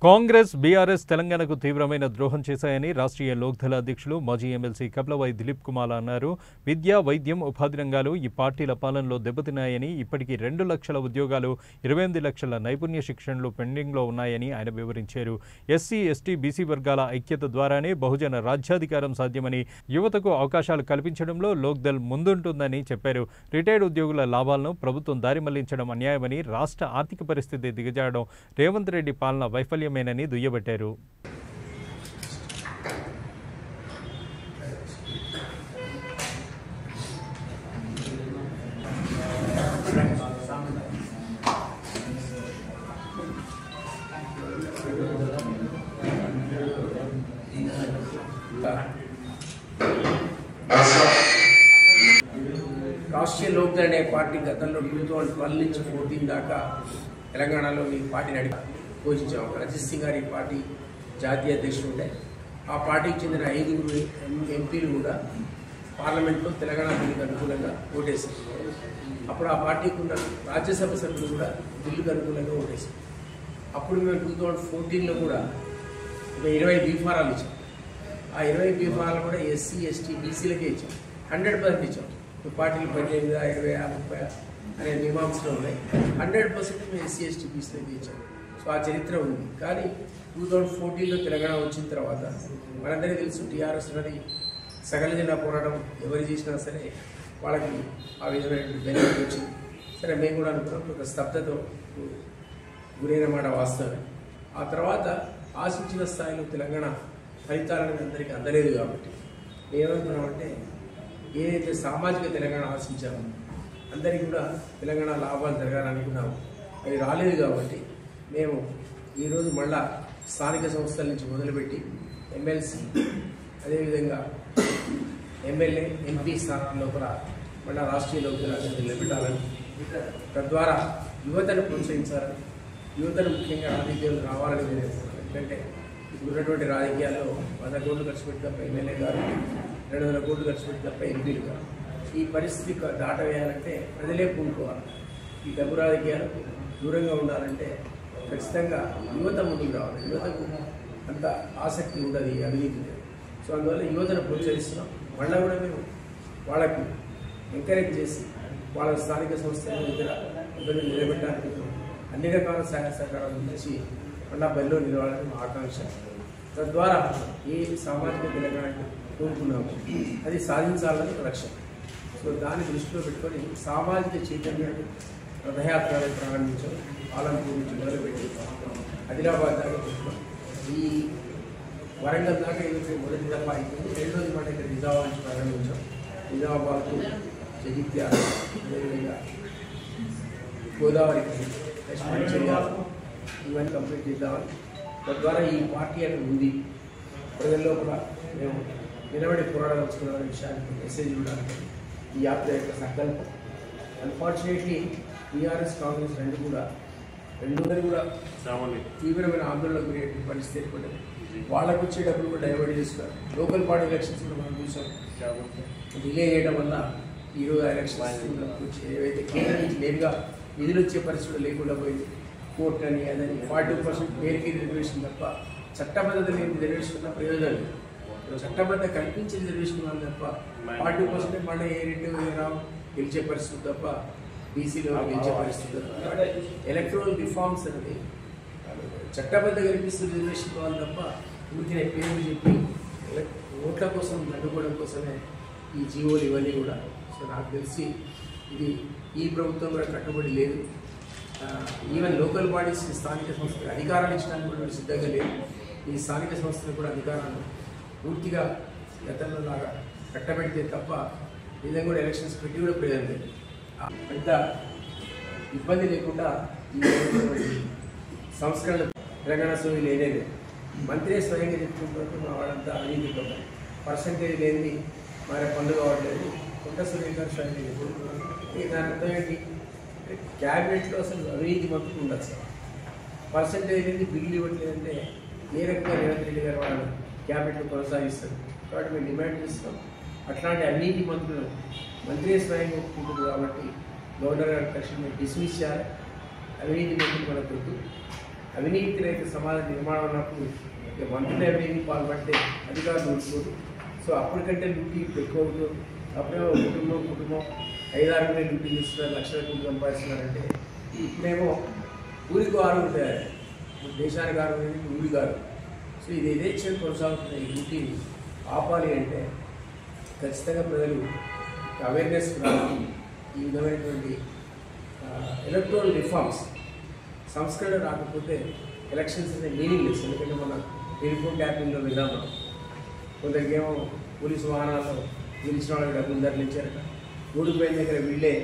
Congress BRS తెలంగాణకు తీవ్రమైన ద్రోహం చేశాయని రాష్ట్రీయ లోక్దళ అధ్యక్షులు మాజీ ఎమ్మెల్సీ కప్లవాయి దిలీప్ కుమార్ అన్నారు. విద్య, వైద్యం, ఉపాధి రంగాలు ఈ పార్టీల పాలనలో దెబ్బతిన్నాయని, ఇప్పటికీ 2 లక్షల ఉద్యోగాలు, 28 లక్షల నైపుణ్య శిక్షణలు పెండింగ్లో ఉన్నాయని ఆయన వివరించారు. ఎస్సీ, ఎస్టీ, బీసీ వర్గాల ఐక్యత ద్వారానే బహుజన రాజ్యాధికారం సాధ్యమని, యువతకు అవకాశాలు కల్పించడంలో లోక్దళ్ ముందుంటుందని చెప్పారు. రిటైర్డ్ ఉద్యోగుల లాభాలను ప్రభుత్వం దారి మళ్లించడం అన్యాయమని, రాష్ట్ర ఆర్థిక పరిస్థితి దిగజారడం రేవంత్ రెడ్డి పాలన వైఫల్యం మేనని దుయ్యబట్టారు. రాష్ట్రీయ లోక్దళ్ అనే పార్టీ గతంలో 2012 నుంచి 14 దాకా తెలంగాణలో ఈ పార్టీని పోషించాము. అజిత్ సింగ్ గారి పార్టీ జాతీయ అధ్యక్షుడు ఉండే. ఆ పార్టీకి చెందిన 5 ఎంపీలు కూడా పార్లమెంట్లో తెలంగాణ బిల్లుకు అనుకూలంగా ఓటేశారు. అప్పుడు ఆ పార్టీకి ఉన్న రాజ్యసభ సభ్యులు కూడా బిల్లుకు అనుకూలంగా ఓటేశారు. అప్పుడు మేము 2014లో కూడా 20 బీఫారాలు ఇచ్చాం. ఆ 20 బీఫారాలు కూడా ఎస్సీ, ఎస్టీ, బీసీలకే ఇచ్చాం. 100% ఇచ్చాం. పార్టీలు 18, 20, 30 అనే మీమాంసలు ఉన్నాయి. 100% మేము ఎస్సీ, ఎస్టీ, బీసీలకే ఇచ్చాం. సో ఆ చరిత్ర ఉంది. కానీ 2014లో తెలంగాణ వచ్చిన తర్వాత మనందరికీ తెలుసు, టీఆర్ఎస్ అనేది సకల జిల్లా పోరాటం ఎవరు చేసినా సరే వాళ్ళకి ఆ విధమైన బెనిఫిట్ వచ్చింది. సరే, మేము కూడా అనుకున్నాం ఒక స్తబ్దతో గురైన మాట వాస్తవమే. ఆ తర్వాత ఆశించిన స్థాయిలో తెలంగాణ ఫలితాలను అందరికీ అందలేదు. కాబట్టి ఏమనుకున్నామంటే, ఏదైతే సామాజిక తెలంగాణ ఆశించామో, అందరికీ కూడా తెలంగాణ లాభాలు జరగాలనుకున్నాము, అవి రాలేదు. కాబట్టి మేము ఈరోజు మళ్ళా స్థానిక సంస్థల నుంచి మొదలుపెట్టి ఎమ్మెల్సీ, అదేవిధంగా ఎమ్మెల్యే, ఎంపీ స్థానాల్లో కూడా మళ్ళా రాష్ట్రీయ లోక్దళ్ నిలబెట్టాలని, తద్వారా యువతను ప్రోత్సహించాలని, యువతను ముఖ్యంగా రాజకీయాలు రావాలని కోరుకుంటున్నాను. ఎందుకంటే ఇప్పుడు ఉన్నటువంటి రాజకీయాల్లో 100 కోట్లు ఖర్చు పెట్టి తప్ప ఎమ్మెల్యే గారు, 200 కోట్లు ఖర్చు పెట్టి తప్ప ఎంపీలు గారు. ఈ పరిస్థితి దాటవేయాలంటే ప్రజలే పూనుకోవాలి. ఈ డబ్బు రాజకీయాలకు దూరంగా ఉండాలంటే ఖచ్చితంగా యువత ముందుకు రావాలి. యువతకు అంత ఆసక్తి ఉండదు ఈ అవినీతి. సో అందువల్ల యువతను ప్రోత్సహిస్తున్నాం. మళ్ళీ కూడా మేము వాళ్ళకు ఎంకరేజ్ చేసి వాళ్ళ స్థానిక సంస్థలు ఇతర ఇబ్బందులు నిలబెట్టడానికి అన్ని రకాల సహాయ సహకారాలు ఇచ్చి మళ్ళా బరిలో నిలవాలని మా ఆకాంక్ష. తద్వారా ఏ సామాజిక తెలంగాణకు కోరుకున్నాము అది సాధించాలని లక్ష్యం. సో దాన్ని దృష్టిలో పెట్టుకొని సామాజిక చైతన్యాన్ని రథయాత్రలు ప్రారంభించాం. ఆలంపూర్ నుంచి మొదలుపెట్టి ఆదిలాబాద్ దాకా పెట్టుకున్నాం. ఈ వరంగల్ దాకా ఏదైతే మొదటి దఫా అయిపోయింది. రెండోది మాట ఇక్కడ నిజామాబాద్ నుంచి ప్రారంభించాం. నిజామాబాద్కు జగిత్యాల, అదేవిధంగా గోదావరికి మంచిర్యాల, ఇవన్నీ కంప్లీట్ చేద్దామని. తద్వారా ఈ పార్టీ అనేది ఉంది, ప్రజల్లో కూడా మేము నిలబడి పోరాడదలుచుకున్న విషయానికి మెసేజ్ ఇవ్వడానికి ఈ యాత్ర యొక్క సంకల్పం. అన్ఫార్చునేట్లీ టీఆర్ఎస్, కాంగ్రెస్ రెండు కూడా తీవ్రమైన ఆందోళనకు గురి పరిస్థితి ఏర్పడింది. వాళ్ళకు వచ్చే డబ్బులు కూడా డైవర్ట్ చేస్తున్నారు. లోకల్ బాడీ ఎలక్షన్స్ కూడా మనం చూసాం. డిలే చేయడం వల్ల ఈరోజు ఎలక్షన్స్ ఏవైతే కేంద్రం నుంచి నేరుగా నిధులు వచ్చే పరిస్థితులు లేకుండా పోయింది. కోర్టు అని అదని 40% పేరుకి రిజర్వేషన్ తప్ప చట్టబద్ధత లేని రిజర్వేషన్ ఉన్న ప్రయోజనం లేదు. చట్టబద్ధత కల్పించే రిజర్వేషన్ వాళ్ళు తప్ప 40% మళ్ళీ ఏ 2,000 గెలిచే పరిస్థితి తప్ప బీసీలో గెలిచే పరిస్థితి. ఎలక్ట్రల్ రిఫార్మ్స్ అనేది చట్టబద్ధ కల్పిస్తున్న రిజర్వేషన్ వాళ్ళు తప్ప ఊరికే పేర్లు చెప్పి ఓట్ల కోసం అడ్డుకోవడం కోసమే ఈ జీవోలు ఇవన్నీ కూడా. సో నాకు తెలిసి ఇది ఈ ప్రభుత్వం కూడా కట్టుబడి లేదు. ఈవెన్ లోకల్ బాడీస్, స్థానిక సంస్థలకు అధికారాలు ఇచ్చడానికి కూడా సిద్ధంగా లేదు. ఈ స్థానిక సంస్థలకు కూడా అధికారాలు పూర్తిగా గతంలో లాగా కట్టబెడితే తప్ప నిజంగా కూడా ఎలక్షన్స్ పెట్టి కూడా ప్రయోజనం లేదు. పెద్ద ఇబ్బంది లేకుండా ఈ సంస్కరణ తెలంగాణ సోయి లేనేది. మంత్రి స్వయంగా చెప్పుకుంటున్నట్టు మా వాళ్ళంతా అవినీతి పర్సంటేజ్ లేనిది మరి పనులు కావట్లేదు. కొండ సురేష్ గారు స్వయంగా చెప్పుకుంటున్నారు. దాని అర్థం ఏంటి? క్యాబినెట్లో అసలు అవినీతి మొత్తం ఉండదు సార్. పర్సంటేజ్ అనేది బిల్లు ఇవ్వట్లేదంటే ఏ రకంగా రేవంత్ రెడ్డి గారు వాళ్ళని క్యాబినెట్లో కొనసాగిస్తారు. కాబట్టి మేము డిమాండ్ చేస్తున్నాం, అట్లాంటి అవినీతి మంత్రులు మంత్రి స్వయంగా ఒప్పుకుంటుంది కాబట్టి గవర్నర్ గారు తక్షణమే డిస్మిస్ చేయాలి. అవినీతి మంత్రులు మనకు అవినీతి రహిత సమాజ నిర్మాణం అన్నప్పుడు ఇక మంత్రులు అవినీతి పాల్పడితే అధికారులు ఊరుకోరు. సో అప్పటికంటే లూటీ ఎక్కువ అవుతుంది. అప్పుడేమో కుటుంబం 5-6 లూటీ చేస్తున్నారు, లక్షల కోట్లు సంపాదిస్తున్నారంటే ఇప్పుడేమో ఊరికి 6 ఉంటాయి, దేశానికి 6 ఊరికి 6. సో ఇది యథేచ్ఛగా కొనసాగుతున్న ఈ లూటీని ఆపాలి అంటే ఖచ్చితంగా ప్రజలు అవేర్నెస్ రావాలి. ఈ విధమైనటువంటి ఎలక్ట్రల్ రిఫార్మ్స్ సంస్కరణ రాకపోతే ఎలక్షన్స్ అనేది మీనింగ్లెస్. ఎందుకంటే మన టెలిఫోన్ ట్యాపింగ్లో విధానం మనం కొందరికేమో పోలీసు వాహనాల్లో గెలిచిన వాళ్ళకి డబ్బులు తరలించారట, ఓడిపోయిన దగ్గర వీళ్ళే